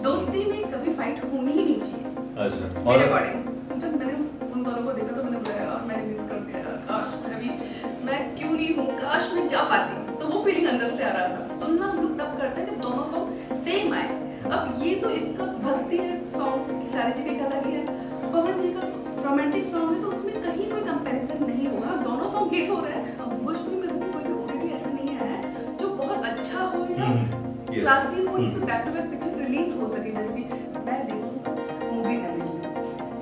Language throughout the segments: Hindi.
दोस्ती में कभी फाइट होनी ही नहीं चाहिए। अच्छा, मेरे अकॉर्डिंग जब मैंने उन दोनों को देखा तो मैंने बोला यार मैंने मिस कर दिया यार, काश अभी मैं क्यों नहीं हूँ, काश मैं जा पाती। तो वो फीलिंग अंदर से आ रहा था। तुलना हम लोग तब करते हैं जब दोनों सॉन्ग सेम आए। अब ये तो इसका भक्ति है सॉन्ग की सारी चीजें का अलग ही है, पवन जी का रोमांटिक सॉन्ग है, तो उसमें कहीं कोई कंपैरिजन नहीं होगा। दोनों सॉन्ग हिट हो रहे हैं। अब भोजपुरी में कोई भी ओटीटी ऐसा नहीं है जो बहुत अच्छा हो या क्लासिक हो, जिसमें back to back picture release हो सके। जैसे कि मैं देखूं मूवीज है मेरे लिए,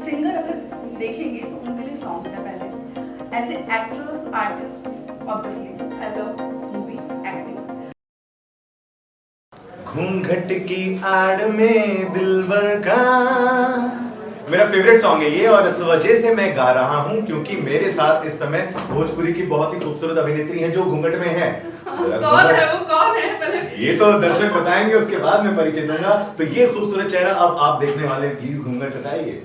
सिंगर अगर देखेंगे तो उनके लिए सॉन्ग्स है पहले। As a actress artist obviously I love movie acting. घूंघट की आड़ में दिलबर का मेरा फेवरेट सॉन्ग है ये, और इस वजह से मैं गा रहा हूँ क्योंकि मेरे साथ इस समय भोजपुरी की बहुत ही खूबसूरत अभिनेत्री है जो घूंघट में है। कौन है वो, कौन है पहले ये तो दर्शक बताएंगे, उसके बाद मैं परिचय दूंगा। तो ये खूबसूरत चेहरा अब आप देखने वाले, प्लीज घूंघट हटाइए।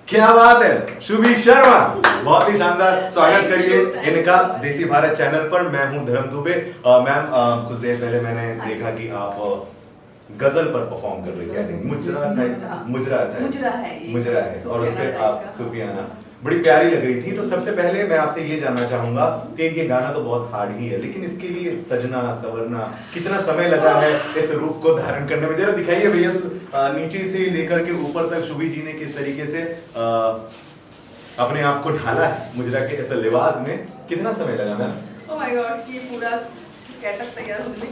क्या बात है, शुभी शर्मा, बहुत ही शानदार। स्वागत करिए इनका देसी भारत चैनल पर। मैं हूं धर्म दुबे। मैम कुछ देर पहले मैंने देखा कि आप गजल पर परफॉर्म कर रही थी। आई थिंक मुजरा है और उस पर आप सुफियाना बड़ी प्यारी लग रही थी। तो सबसे पहले मैं आपसे ये जानना चाहूंगा कि ये गाना तो बहुत हार्ड ही है, लेकिन इसके लिए सजना सवरना कितना समय लगा है इस रूप को धारण करने में? जरा दिखाइए भैया, नीचे से लेकर के ऊपर तक शुभी जी ने किस तरीके से अपने आप को ढाला है मुजरा के ऐसे लिबास में। कितना समय लगा मैम? ओह माय गॉड, ये पूरा गेटअप तैयार होने में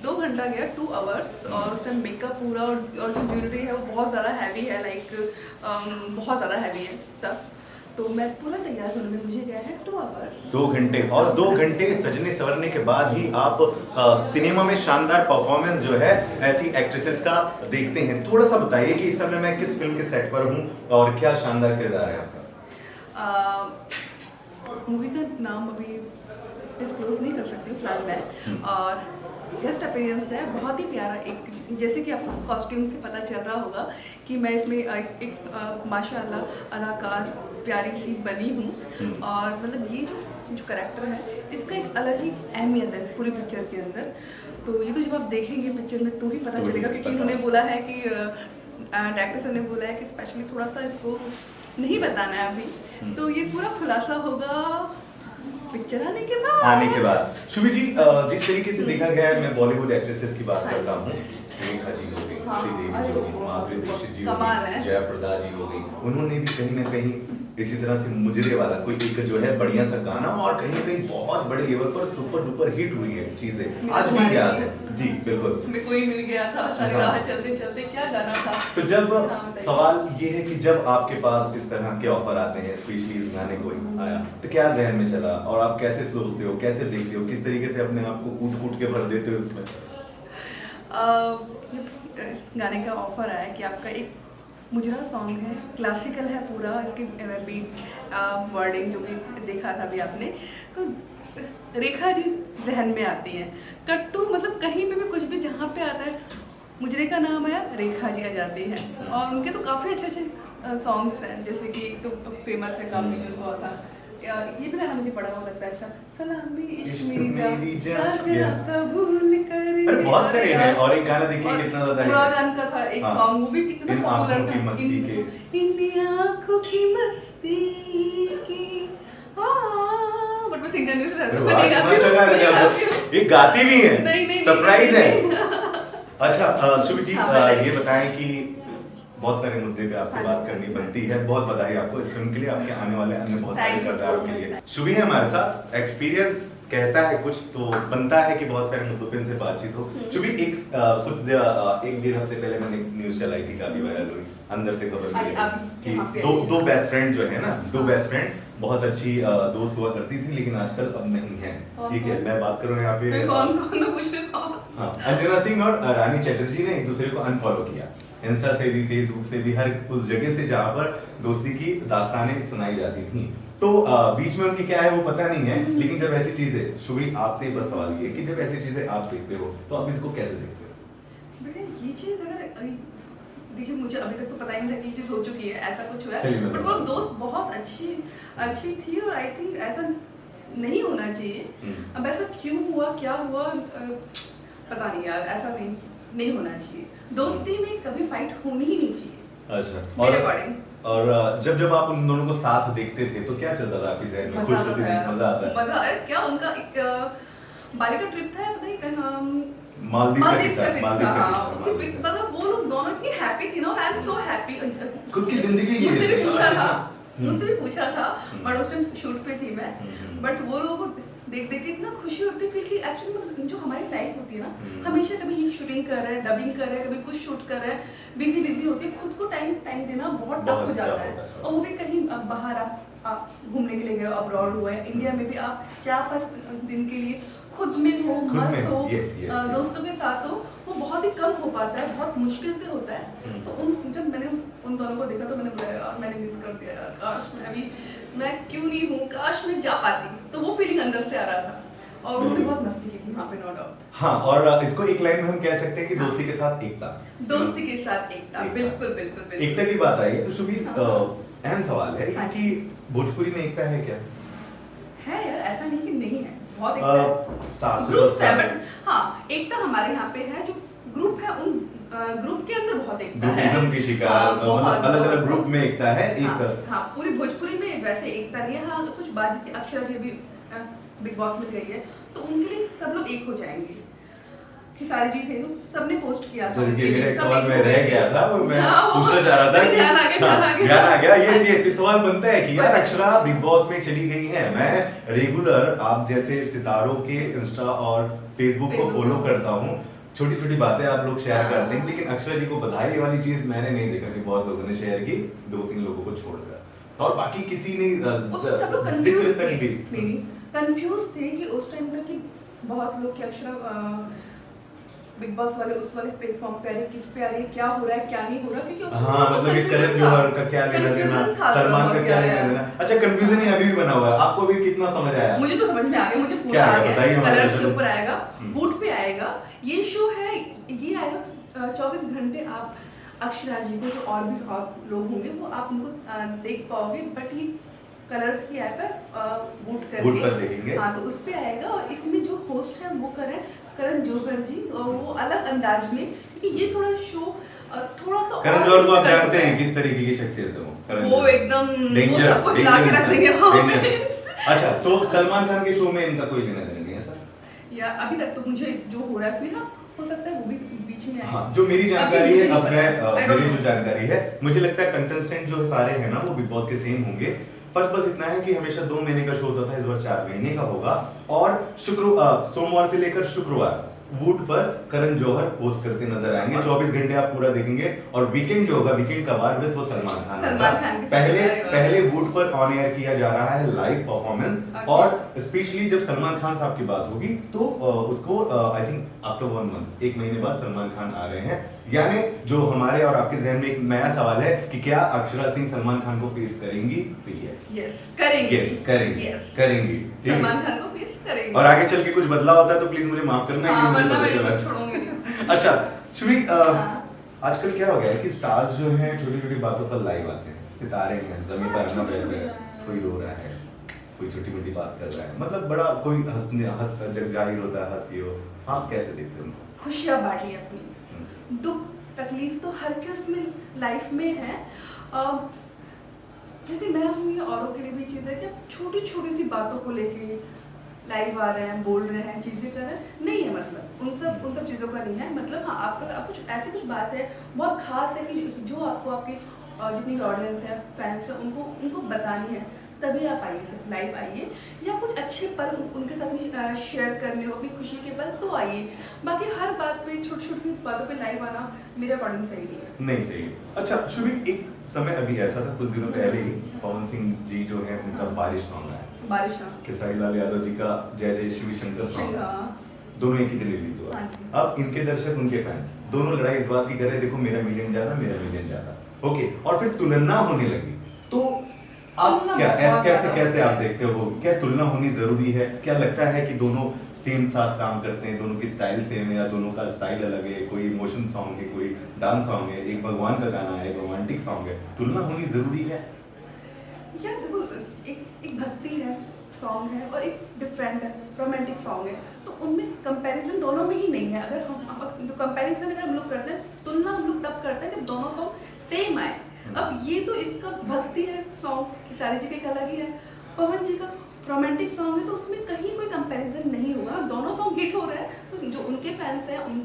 2 घंटा गया, 2 आवर्स। और उस टाइम मेकअप पूरा और जो ज्वेलरी है वो बहुत ज़्यादा हैवी है, बहुत ज़्यादा हैवी है सब। तो मैं पूरा तैयार होने में मुझे गया है 2 आवर्स, 2 घंटे। और 2 घंटे सजने संवरने के बाद ही आप सिनेमा में शानदार परफॉर्मेंस जो है ऐसी एक्ट्रेसेस का देखते हैं। थोड़ा सा बताइए कि इस समय मैं किस फिल्म के सेट पर हूँ और क्या शानदार किरदार है आपका? मूवी का नाम अभी डिस्क्लोज नहीं कर सकती फिलहाल मैं। और गेस्ट अपीयरेंस है बहुत ही प्यारा। एक जैसे कि आपको कॉस्ट्यूम से पता चल रहा होगा कि मैं इसमें एक माशाल्लाह अदाकार प्यारी सी बनी हूँ। और मतलब ये जो करैक्टर है इसका एक अलग ही अहमियत है पूरी पिक्चर के अंदर। तो ये तो जब आप देखेंगे पिक्चर में तो ही पता चलेगा, क्योंकि उन्होंने बोला है कि डायरेक्टर सर ने बोला है कि स्पेशली थोड़ा सा इसको नहीं बताना है अभी। तो ये पूरा खुलासा होगा पिक्चर आने के बाद। शुभी जी, जिस तरीके से देखा गया है, मैं बॉलीवुड एक्ट्रेसेस की बात करता हूँ, रेखा जी हो गई, श्रीदेवी जी हो गई, माधुरी दीक्षित जी हो गई, जयप्रदा जी हो गई, उन्होंने भी कहीं ना कहीं इसी तरह से मुजरे वाला कोई एक जो है बढ़िया सा गाना, और कहीं ना कहीं बहुत बड़े लेवल पर सुपर डुपर हिट हुई है चीजें। आज भी याद है जी, बिल्कुल। मेरे को ही मिल गया था सारी राह चलते चलते, क्या गाना था। तो जब सवाल ये है कि जब आपके पास इस तरह के ऑफर आते हैं, स्पेशली इस गाने को आया, तो क्या जहन में चला और आप कैसे सोचते हो, कैसे देखते हो, किस तरीके से अपने आप को कूट कूट के भर देते हो इसमें? इस गाने का ऑफर आया कि आपका एक मुजरा सॉन्ग है, क्लासिकल है पूरा, इसकी बीट वर्डिंग जो भी देखा था अभी आपने, तो रेखा जी जहन में आती हैं। कट्टू मतलब कहीं पे भी कुछ भी जहाँ पे आता है मुजरे का नाम आया, रेखा जी आ जाती हैं। और उनके तो काफ़ी अच्छे अच्छे सॉन्ग्स हैं, जैसे कि एक तो फेमस है काफ़ी जो हुआ था, ये भी गाना मुझे बड़ा वो लगता है अच्छा, सलामी इश्क मेरी जान कबूल कर। अरे बहुत सारे हैं, और एक गाना देखिए कितना ज्यादा है, पुराजान का था एक सॉन्ग, वो भी कितना पॉपुलर था, मस्ती के इन आँखों की मस्ती की। बट मैं सिंगर नहीं ये गाती भी है, सरप्राइज है। अच्छा शुभी जी, ये बताएं कि बहुत सारे मुद्दे पे आपसे बात करनी बनती है। बहुत बधाई आपको इस फिल्म के लिए, आपके आने वाले अन्य बहुत सारे किरदारों के लिए। शुभी है हमारे साथ, एक्सपीरियंस कहता है कुछ तो बनता है कि बहुत सारे मुद्दों पे इनसे बातचीत हो। शुभी, एक 1-1.5 हफ्ते पहले मैंने एक न्यूज चलाई थी, काफी वायरल हुई, अंदर से खबर मिली कि दो बेस्ट फ्रेंड जो है ना, 2 बेस्ट फ्रेंड बहुत अच्छी दोस्त हुआ करती थी, लेकिन आजकल अब नहीं है। ठीक है, मैं बात कर रहा हूँ यहाँ पे हाँ, अंजना सिंह और रानी चैटर्जी ने एक दूसरे को अनफॉलो किया, इंस्टा से भी, फेसबुक से भी, हर उस जगह से जहाँ पर दोस्ती की दास्तानें सुनाई जाती थी। तो बीच में उनके क्या है वो पता नहीं है, लेकिन जब ऐसी चीजें, शुभी आपसे बस सवाल ये कि जब ऐसी चीजें आप देखते हो तो आप इसको कैसे देखते हो? बेटा ये चीज अगर देखिए, मुझे अभी तक तो पता ही नहीं था कि ये चीज हो चुकी है, ऐसा कुछ हुआ है, बट वो दोस्त बहुत अच्छी थी और आई थिंक ऐसा नहीं होना चाहिए। अब ऐसा क्यों हुआ, क्या हुआ, पता नहीं यार, ऐसा नहीं होना चाहिए। दोस्ती में कभी फाइट होनी ही नहीं चाहिए अच्छा। मेरे अकॉर्डिंग। और जब जब आप उन दोनों को साथ देखते थे तो क्या चलता था आपके जहन में? खुश होती थी? मजा आता है? मजा आया क्या। उनका एक बाली का ट्रिप था, पता नहीं कहाँ, मालदीव का मालदीव का ट्रिप ट्रिप मालदीव था। का हाँ, ट्रिप, उसकी मालदीव पिक्स का। मतलब वो लोग दोनों इतनी हैप्पी थी ना, आई एम सो हैप्पी। खुद की जिंदगी ये मुझसे है। भी पूछा था, हम्म। मुझसे भी पूछा था, हम्म। बट उस टाइम शूट पे थी मैं। हम्म। बट वो लोगों को देख देख के इतना खुशी होती फील की एक्चुअली जो हमारी लाइफ होती है ना, हम्म। हमेशा कभी शूटिंग कर रहे हैं, डबिंग कर रहे हैं, कभी कुछ शूट कर रहे हैं, बिजी होती है, खुद को टाइम देना बहुत टफ बहुत हो जाता tough है। होता है। और वो भी कहीं बाहर आप घूमने के लिए गए, अब्रॉड हुआ है, इंडिया में भी आप 4-5 दिन के लिए खुद में हो, खुद में मस्त हो, हो, yes, yes, yes। दोस्तों के साथ हो, वो बहुत ही कम हो पाता है, बहुत मुश्किल से होता है। हम्म। तो जब मैंने उन दोनों को देखा तो मैंने बोला यार मैंने मिस कर दिया यार, काश मैं क्यों नहीं हूँ, काश मैं जा पाती। तो वो फीलिंग अंदर से आ रहा था। और उन्होंने बहुत मस्ती की थी वहाँ पे, नो डाउट। हाँ, और इसको एक लाइन में हम कह सकते हैं कि हाँ। दोस्ती के साथ एकता। दोस्ती के साथ एकता, एकता। बिल्कुल बिल्कुल बिल्कुल। एकता की बात आई है तो शुभी हाँ। अहम सवाल है हाँ। कि भोजपुरी में एकता है क्या? है यार, ऐसा नहीं कि नहीं है, बहुत एकता है। ग्रुप है, बट हाँ एकता हमारे यहाँ पे है, जो ग्रुप है उन ग्रुप के अंदर बहुत एकता है। ग्रुपिज्म की शिकार, हाँ, मतलब बहुत, अलग अलग बहुत। ग्रुप में एकता है। हाँ, एक हाँ, पूरी भोजपुरी में वैसे एकता नहीं है। हाँ, कुछ बात जैसे अक्षरा जी भी बिग बॉस में गई है, तो उनके लिए सब लोग एक हो जाएंगे। खिसारी जी थे, तो सबने पोस्ट किया था। सर ये मेरा एक सब सवाल एक में हो रह गए गया थे। था, वो मैं हाँ, वो- पूछना चाह रहा था कि ध्यान आ गया, ध्यान आ गया। ध्यान आ गया। ये सवाल बनता है कि यार अक्षरा बिग बॉस में चली गई है। मैं रेगुलर आप जैसे सितारों के इंस्टा और फेसबुक को Facebook फॉलो को। करता हूँ, छोटी छोटी बातें आप लोग शेयर हाँ। करते हैं, लेकिन अक्षरा जी को बधाई वाली चीज मैंने नहीं देखा कि बहुत लोगों ने शेयर की, 2-3 लोगों को छोड़कर, और बाकी किसी ने उसमें सब लोग जिक्र कंफ्यूज तक भी थे, कंफ्यूज थे कि उस टाइम तक कि बहुत लोग की अक्षरा बिग बॉस वाले उस वाले प्लेटफॉर्म पे आ रही है, किस पे आ रही है, क्या हो रहा है क्या नहीं हो रहा, क्योंकि उसमें हाँ, मतलब ये करण जौहर का क्या लेना देना, Confusion था सलमान का बहुत क्या यार। लेना देना। अच्छा, कंफ्यूजन ही अभी भी बना हुआ है। आपको भी कितना समझ आया? मुझे तो समझ में आ गया, मुझे पूरा क्या आ है? गया। बताइए हमारे कलर्स के दर्शकों को। ऊपर आएगा, हम्म। वूट पे आएगा। ये शो है, ये आएगा 24 घंटे। आप अक्षरा जी को, जो और भी बहुत लोग होंगे, वो आप उनको देख पाओगे, बट ये कलर्स की ऐप है, वूट वूट पर देखेंगे। हाँ, तो उस पे आएगा। और इसमें जो होस्ट है वो करण जौहर जी, और वो अलग अंदाज में, क्योंकि ये थोड़ा शो थोड़ा सा करण और जौहर को आप difficult जानते हैं है। किस तरीके की शख्सियत है वो? करण वो जौहर। एकदम वो Danger, सबको हिला के danger रख देंगे इंसान, वहाँ पे। danger। अच्छा, तो सलमान खान के शो में इनका कोई लेना देना नहीं है सर? या अभी तक तो मुझे जो हो रहा है फिर ना, हो सकता है वो भी बीच में आए। हाँ, जो मेरी जानकारी अभी है, मुझे अब नहीं मैं पता। I don't मेरी जो know। जानकारी है, मुझे लगता है कंटेस्टेंट जो सारे हैं ना वो बिग बॉस के सेम होंगे। फर्क बस इतना है कि हमेशा 2 महीने का शो होता था, इस बार 4 महीने का होगा। और सोमवार से लेकर शुक्रवार वूट पर करण जौहर पोस्ट करते नजर आएंगे। 24 घंटे आप पूरा देखेंगे। और वीकेंड जो होगा, वीकेंड का वार विद वो सलमान खान होगा। खान के साथ पहले अरे वाह। पहले वूट पर ऑन एयर किया जा रहा है लाइव परफॉर्मेंस। Okay। और स्पेशली जब सलमान खान साहब की बात होगी तो उसको आई थिंक आफ्टर 1 मंथ, 1 महीने बाद सलमान खान आ रहे हैं। यानी जो हमारे और आपके जहन में एक नया सवाल है कि क्या अक्षरा सिंह सलमान खान को फेस करेंगी? तो यस, यस करेंगे, यस करेंगी, Yes। करेंगी, ठीक है? सलमान खान को फेस करेंगे। और आगे चल के कुछ बदलाव होता है तो प्लीज मुझे माफ करना, हाँ, कि मुझे वरना पता मैं चला। छोड़ूंगी नहीं। अच्छा शुभी, हाँ। आजकल क्या हो गया है कि स्टार्स जो हैं छोटी छोटी बातों पर लाइव आते हैं। सितारे हैं, जमीन पर आना बैठ रहे हैं, कोई रो रहा है, कोई छोटी मोटी बात कर रहा है, मतलब बड़ा कोई जग जाहिर होता है, हंसी हो। आप कैसे देखते हो उनको? खुशियाँ बांटिए अपनी, दुख तकलीफ तो हर के उसमें लाइफ में है। जैसे मैं हूँ, ये औरों के लिए भी चीज़ है कि आप छोटी छोटी सी बातों को लेके लाइव आ रहे हैं, बोल रहे हैं, चीज़ें कर रहे हैं, नहीं है मतलब उन सब चीज़ों का नहीं है मतलब। हाँ, आपका आप कुछ ऐसी कुछ बात है बहुत खास है कि जो आपको आपके जितनी भी ऑडियंस है, फैंस है, उनको बतानी है, तभी आप आइए, सिर्फ लाइव आइए। या कुछ अच्छे पल उनके साथ में शेयर करने हो, अपनी खुशी के पल, तो आइए। बाकी हर बात पे, छोटी छोटी बातों पे लाइव आना मेरे अकॉर्डिंग सही नहीं है। नहीं सही। अच्छा शुभी, एक समय अभी ऐसा था, कुछ दिनों पहले ही पवन सिंह जी जो है उनका बारिश सॉन्ग आया, बारिश हाँ। खेसारी लाल यादव जी का जय जय शिव शंकर सॉन्ग, हाँ। दोनों एक ही दिन रिलीज हुआ। हाँ जी। अब इनके दर्शक, उनके फैंस दोनों लड़ाई इस बात की कर रहे, देखो मेरा मिलियन ज्यादा, मेरा मिलियन ज्यादा, ओके। और फिर तुलना होने लगी। तो आप तुलना क्या बहुत कैसे ज्यादा कैसे आप होती है। देखते हो? क्या तुलना होनी जरूरी है? क्या लगता है कि दोनों सेम साथ काम करते हैं, दोनों की स्टाइल सेम है, या दोनों का स्टाइल अलग है? कोई इमोशन सॉन्ग है, कोई डांस सॉन्ग है, एक भगवान का गाना है, एक रोमांटिक सॉन्ग है, तुलना होनी जरूरी है? यार देखो, एक भक्ति है, सॉन्ग है, और एक डिफरेंट है, रोमांटिक सॉन्ग है, तो उनमें कंपैरिजन दोनों में ही नहीं है। अगर हम कंपैरिजन अगर हम लोग करते हैं, तुलना हम लोग तब करते हैं जब दोनों सॉन्ग सेम आए। अब ये तो इसका भक्ति है सॉन्ग, खेसारी जी का एक अलग ही है, पवन जी का रोमांटिक सॉन्ग है, तो उसमें कहीं कोई कंपैरिजन नहीं हुआ। दोनों सॉन्ग हिट हो रहे हैं, तो जो उनके फैंस हैं उन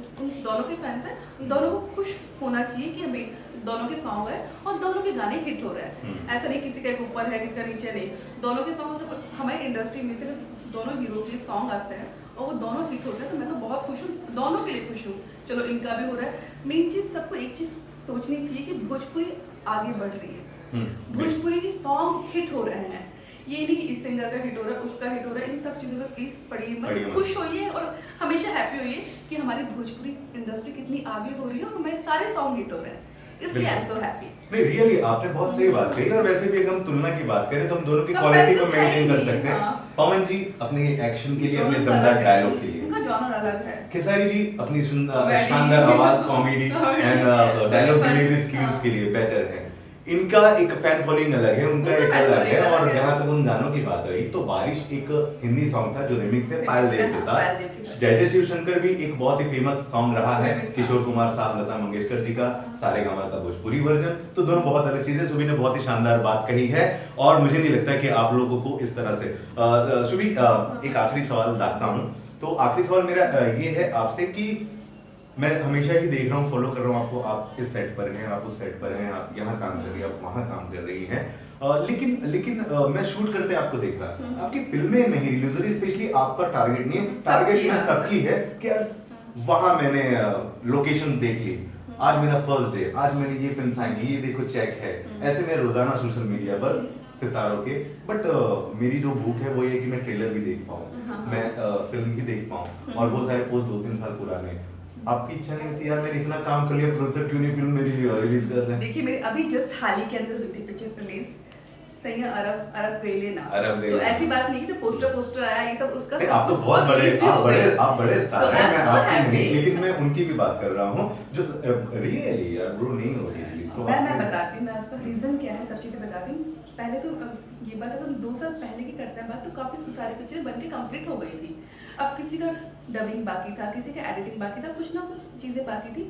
दोनों के फैंस हैं, उन दोनों को खुश होना चाहिए कि हमें दोनों के सॉन्ग है और दोनों के गाने हिट हो रहे हैं। ऐसा नहीं किसी का एक ऊपर है किसी का नीचे, नहीं, दोनों के सॉन्ग हमारी इंडस्ट्री में से दोनों हीरो के सॉन्ग आते हैं और वो दोनों हिट होते हैं, तो मैं तो बहुत खुश हूँ, दोनों के लिए खुश हूँ। चलो इनका भी हो रहा है। मेन चीज़ सबको एक चीज़ सोचनी चाहिए कि भोजपुरी आगे बढ़ रही है, भोजपुरी के सॉन्ग हिट हो रहे हैं। ये नहीं कि इस सिंगर का हिट हो रहा है, उसका हिट हो रहा है, इन सब चीज़ों पर प्लीज पढ़िए मत, खुश होइए और हमेशा हैप्पी होइए कि हमारी भोजपुरी इंडस्ट्री कितनी आगे हो रही है और हमारे सारे सॉन्ग हिट हो रहे हैं, इसलिए आई एम सो हैप्पी। नहीं रियली आपने बहुत सही बात कही। और वैसे भी अगर हम तुलना की बात करें तो हम दोनों की क्वालिटी को मेंटेन कर सकते हैं। पवन जी अपने एक्शन के लिए, अपने दमदार डायलॉग के लिए, उनका जॉनर अलग है। खेसारी जी अपनी शानदार आवाज, comedy and dialogue delivery skills के लिए बेटर है। इनका एक फैन फॉलोइंग अलग है, उनका एक अलग है। और जहाँ तक उन गानों की बात रही तो बारिश एक हिंदी सॉन्ग था जो रिमिक्स है पायल देव के साथ। जय जय शिव शंकर भी एक बहुत ही फेमस सॉन्ग रहा है, किशोर कुमार साहब, लता मंगेशकर जी का सारेगामा का भोजपुरी वर्जन। तो दोनों बहुत अलग चीजें। सुबी ने बहुत ही शानदार बात कही है और मुझे नहीं लगता कि आप लोगों को इस तरह से सुबी एक आखिरी सवाल दागता हूँ। तो आखिरी सवाल मेरा ये है आपसे कि मैं हमेशा ही देख रहा हूँ, फॉलो कर रहा हूँ आपको, आप इस सेट पर हैं, आप उस सेट पर हैं, आप यहाँ काम कर रही हैं, आप वहाँ काम कर रही हैं, लेकिन मैं शूट करते आपको देख रहा हूँ, आपकी फिल्में नहीं रिलीज हो रही, स्पेशली आपका टारगेट नहीं है, टारगेट में सबकी है कि यार वहाँ मैंने लोकेशन देख ली, आज मेरा फर्स्ट डे, आज मेरी ये फिल्म आएंगी, ये देखो चेक है। ऐसे मैं रोजाना सोशल मीडिया पर सितारों के, बट मेरी जो भूख है वो ये कि मैं ट्रेलर भी देख पाऊँ, मैं फिल्म भी देख पाऊँ, और वो सारे पोस्ट 2-3 साल पुराने। आपकी इच्छा नहीं होती यार मैंने इतना काम कर लिया, प्रोड्यूसर क्यों नहीं फिल्म मेरी रिलीज कर रहे हैं? देखिए मेरी अभी जस्ट हाल ही के अंदर हुई थी पिक्चर रिलीज, सही है, अरब गईले ना, तो ऐसी बात नहीं कि पोस्टर आया ये सब उसका। आप तो बहुत बड़े स्टार हैं, मैं आपकी नहीं, लेकिन मैं उनकी भी बात कर रहा हूँ जो रियली यार ब्रो नहीं हो रही रिलीज। तो मैं बताती हूँ, मैं उसका रीजन क्या है, सब चीजें बताती हूँ। पहले तो ये बात अगर 2 साल पहले की करते हैं बात, तो काफी सारी पिक्चरें बनके कंप्लीट हो गई थी। अब किसी का डबिंग बाकी था, किसी का एडिटिंग बाकी था, कुछ ना कुछ चीजें बाकी थी,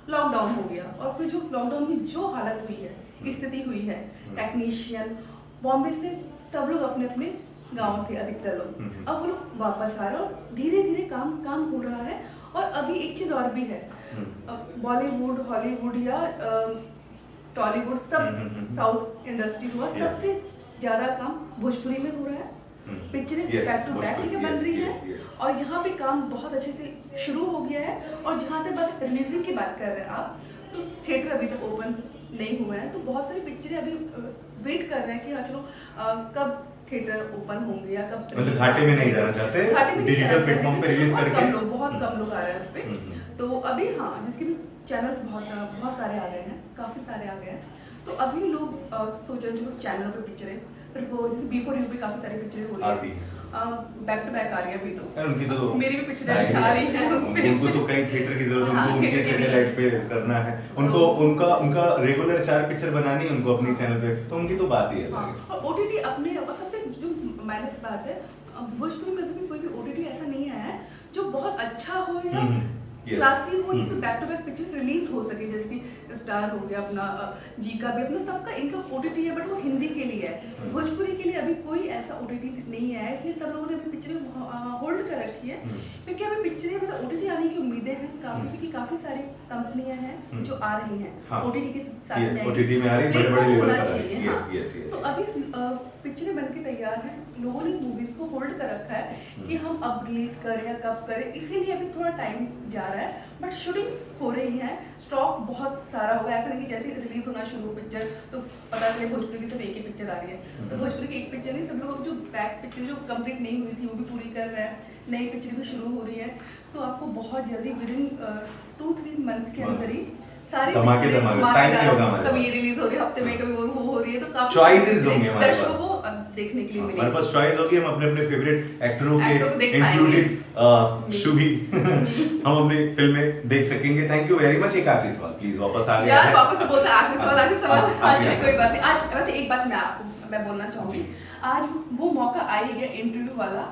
लॉकडाउन हो गया। और फिर जो लॉकडाउन में जो हालत हुई है, स्थिति हुई है, टेक्नीशियन बॉम्बे से सब लोग अपने अपने गाँव थे अधिकतर लोग, अब वो लोग वापस आ रहे हैं और धीरे धीरे काम हो रहा है। और अभी एक चीज और भी है, बॉलीवुड, हॉलीवुड या टॉलीवुड, सब साउथ इंडस्ट्री हुआ, सबसे ज्यादा काम भोजपुरी में हो रहा है। पिक्चरें बैक टू बैक बन रही है और यहाँ पे काम बहुत अच्छे से शुरू हो गया है। और जहाँ तक बात रिलीजिंग की बात कर रहे हैं आप, तो थिएटर अभी तक ओपन नहीं हुए हैं, तो बहुत सारी पिक्चरें अभी वेट कर रहे हैं कि हाँ चलो कब थिएटर ओपन होंगे या कब। मतलब घाटे में नहीं जाना चाहते, डिजिटल प्लेटफॉर्म पे रिलीज करके बहुत कम लोग आ रहे हैं उस पे। तो अभी हाँ जिसके भी चैनल्स बहुत सारे आ गए हैं, काफी सारे आ गए हैं, तो अभी लोग सोच रहे हैं चैनलों पे पिक्चरें, फिर वो जैसे B4U पे काफी सारी पिक्चरें हो रही हैं, बैक टू बैक आ रही है अभी तो। उनकी तो मेरी भी पिक्चरें आ रही हैं उसपे। उनको तो कहीं थिएटर की जरूरत है, उनको उनके सैटेलाइट पे करना है, उनको उनका रेगुलर 4 पिक्चर बनानी है उनको अपने चैनल पे, तो उनकी तो बात ही है। और OTT अपने सबसे जो माइनस बात है, भोजपुरी में भी कोई भी OTT ऐसा नहीं आया है जो बहुत अच्छा हो या क्लासी हो, जिसमें back to back picture release हो सके। जैसे कि स्टार हो गया अपना, जी का भी अपना, सबका इनका OTT है, बट वो हिंदी के लिए है। भोजपुरी के लिए अभी कोई ऐसा OTT नहीं है, इसलिए सब लोगों ने अभी पिक्चरें होल्ड कर रखी है, क्योंकि अभी पिक्चरें मतलब OTT आने की उम्मीदें हैं काफी, क्योंकि काफी सारी कंपनियां हैं जो आ रही हैं OTT के साथ, OTT में आ रही है, बड़े लेवल पर चाहिए। तो अभी पिक्चरें बनके तैयार हैं, लोगों ने मूवीज को होल्ड कर रखा है कि हम अब रिलीज करें या कब करें, इसीलिए अभी थोड़ा टाइम जा रहा है, बट शूटिंग्स हो रही है, स्टॉक बहुत सारा होगा। ऐसा नहीं कि जैसे रिलीज होना शुरू हो पिक्चर तो पता चले भोजपुरी की सिर्फ एक ही पिक्चर आ रही है, तो भोजपुरी की एक पिक्चर नहीं, सब लोग जो बैक पिक्चर जो कंप्लीट नहीं हुई थी वो भी पूरी कर रहे हैं, नई पिक्चर भी शुरू हो रही है। तो आपको बहुत जल्दी विदिन 2-3 मंथ के अंदर ही सारी कभी ये रिलीज हो रही है हफ्ते में, कभी वो हो रही है, तो काफी चॉइसेस होंगे हमारे पास, दर्शकों को देखने के लिए मिलेगी। हमारे पास चॉइस होगी, हम अपने अपने फेवरेट एक्टरों के इंक्लूडेड शुभी हम अपनी फिल्में देख सकेंगे। Thank you very much. एक आखिरी सवाल प्लीज, वापस आ गया यार, वापस से बोलते आखिरी सवाल कोई बात नहीं। आज वैसे एक बात मैं बोलना चाहूंगी, आज वो मौका आ ही गया इंटरव्यू वाला,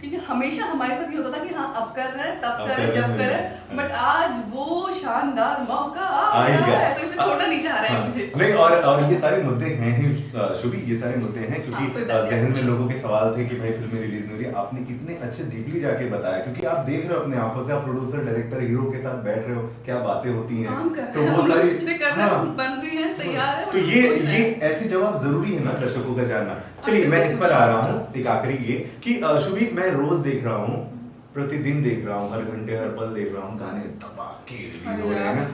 क्योंकि हमेशा हमारे साथ ये होता था कि हाँ अब कर रहे हैं, तब अब कर रहे हैं, कर जब रहे कर हैं। रहे हैं, बट आज वो शानदार मौका आ आ ही गया गया। है, तो इसे छोड़ना नहीं चाह रहे हैं हाँ, मुझे। नहीं और ये सारे मुद्दे हैं ही शुभी, ये सारे मुद्दे हैं हाँ, क्योंकि कोई बात नहीं। जहन में लोगों के सवाल थे कि भाई फिल्में रिलीज नहीं हो रही। आपने कितने अच्छे डीपली जाके बताया, क्योंकि आप देख रहे हो अपने आंखों से, आप प्रोड्यूसर डायरेक्टर हीरो के साथ बैठ रहे हो, क्या बातें होती हैं, काम कर तो रहे हैं, वो हम लोग सारी पिक्चरें कर रहे हाँ। हैं, बन रही हैं, तैयार है, तो हम ये सोच रहे हैं। ऐसे जवाब जरूरी है ना दर्शकों का जानना। चलिए हाँ, मैं इस पर आ रहा बिल्कुल। हूँ, एक आखिरी ये कि शुभी मैं रोज देख रहा हूँ, प्रतिदिन देख रहा हूँ, हर घंटे हर पल देख रहा हूँ, गाने धमाके रिलीज हो रहे हैं।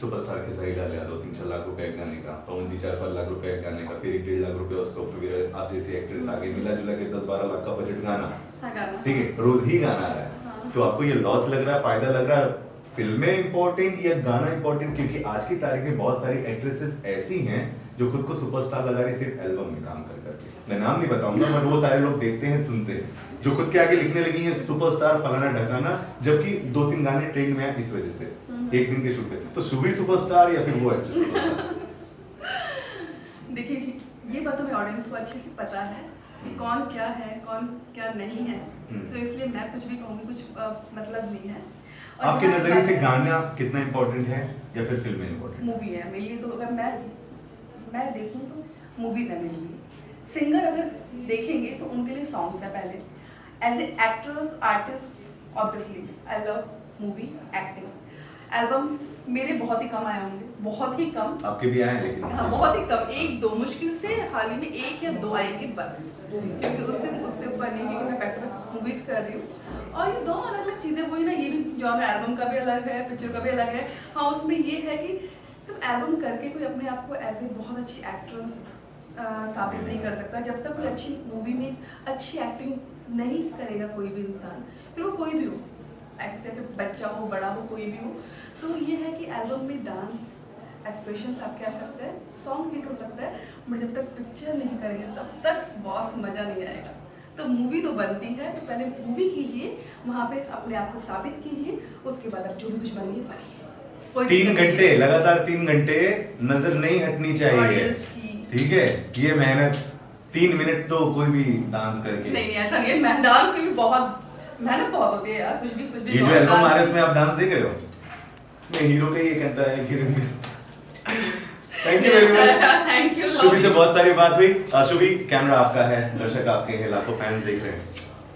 सुपरस्टार के सही डाले 2-3 लाख रुपए एक गाने का, पवन जी 4-5 लाख रुपए एक गाने का, फिर 1.5 लाख रुपए उसको, फिर आप जैसी एक्ट्रेस आ गई, मिला जुला के 10-12 लाख का बजट गाना, हाँ, गाना। ठीक है, रोज ही गाना आ रहा है। हाँ। तो आपको ये लॉस लग रहा है, फायदा लग रहा है, फिल्में इंपॉर्टेंट या गाना इंपॉर्टेंट? क्योंकि आज की तारीख में बहुत सारी एक्ट्रेसेस ऐसी हैं जो खुद को सुपरस्टार लगा रही सिर्फ एल्बम में काम कर करके, मैं नाम नहीं बताऊंगा, बट वो सारे लोग देखते हैं, सुनते हैं, जो खुद के आगे लिखने लगी हैं सुपरस्टार फलाना ढकाना, जबकि 2-3 गाने ट्रेंड में आए इस वजह से एक दिन के शूट पे। तो शुभी सुपरस्टार या फिर वो एक्ट्रेस सुपरस्टार? देखिए, ये बात हमें ऑडियंस को अच्छे से पता है कि कौन क्या है, कौन क्या नहीं है, तो इसलिए मैं कुछ भी कहूँगी कुछ मतलब नहीं है। और आपके जहाँ नजरिए तक से बात है- गाना कितना इंपॉर्टेंट है या फिर फिल्में इंपॉर्टेंट? मूवी है मेरे लिए, तो अगर मैं देखूं तो मूवीज है मेरे लिए। सिंगर अगर देखेंगे तो उनके लिए सॉन्ग्स है पहले। As a actress artist obviously I love movie acting. Albums मेरे बहुत ही कम आए होंगे, बहुत ही कम। आपके भी आए लेकिन हाँ, बहुत ही कम, 1-2 मुश्किल से हाल ही में 1 या 2 आएंगे बस, क्योंकि उससे ऊपर नहीं, क्योंकि मैं बैक टू बैक मूवीज कर रही हूँ। और ये 2 अलग अलग चीज़ें, वही ना, ये भी जो हमें एल्बम का भी अलग है, पिक्चर का भी अलग है। हाँ, उसमें ये है कि सिर्फ एल्बम करके कोई अपने आप को एज ए बहुत अच्छी एक्ट्रेस साबित नहीं कर सकता। जब तक कोई अच्छी मूवी में अच्छी एक्टिंग नहीं करेगा कोई भी इंसान, फिर वो कोई भी हो, चाहे बच्चा हो, बड़ा हो, कोई भी हो, तो ये है कि एल्बम में डांस एक्सप्रेशन आप कह सकते हैं, सॉन्ग हिट हो सकता है, बट जब तक पिक्चर नहीं करेंगे तब तक बॉस मज़ा नहीं आएगा। तो मूवी तो बनती है, तो पहले मूवी कीजिए, वहाँ पे अपने आप को साबित कीजिए, उसके बाद आप जो भी कुछ बनिए बनिए। कोई 3 दिक्कत नहीं घंटे है। लगातार 3 घंटे नजर नहीं हटनी चाहिए, Audience की। ठीक है? ये मेहनत 3 मिनट तो कोई भी डांस करके, नहीं ऐसा नहीं है, मैं डांस की भी बहुत मेहनत बहुत होती है यार, कुछ भी ये जो एल्बम आ रहा है उसमें आप डांस देख रहे हो? मैं हीरो का ये कहता है कि thank you very much. Thank you. Shubhi से बहुत सारी बात हुई। शुभी, कैमरा आपका है, दर्शक आपके हैं, लाखों फैंस देख रहे हैं।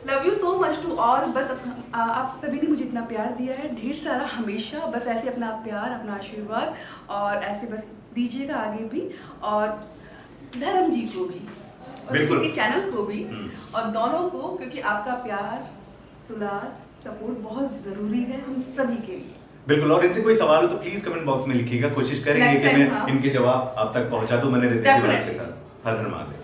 Love you so much to all. बस आप सभी ने मुझे इतना प्यार दिया है, ढेर सारा, हमेशा बस ऐसे अपना प्यार, अपना आशीर्वाद और ऐसे बस दीजिएगा आगे भी, और धर्म जी को भी और बिल्कुल। उनके चैनल को भी, और दोनों को, क्योंकि आपका प्यार, दुलार, सपोर्ट बहुत ज़रूरी है हम सभी के लिए। बिल्कुल, और इनसे कोई सवाल हो तो प्लीज कमेंट बॉक्स में लिखिएगा, कोशिश करेंगे Next कि time, मैं हाँ। इनके जवाब आप तक पहुंचा दूं। मैंने रितेश के Definitely. साथ हर हर महादेव।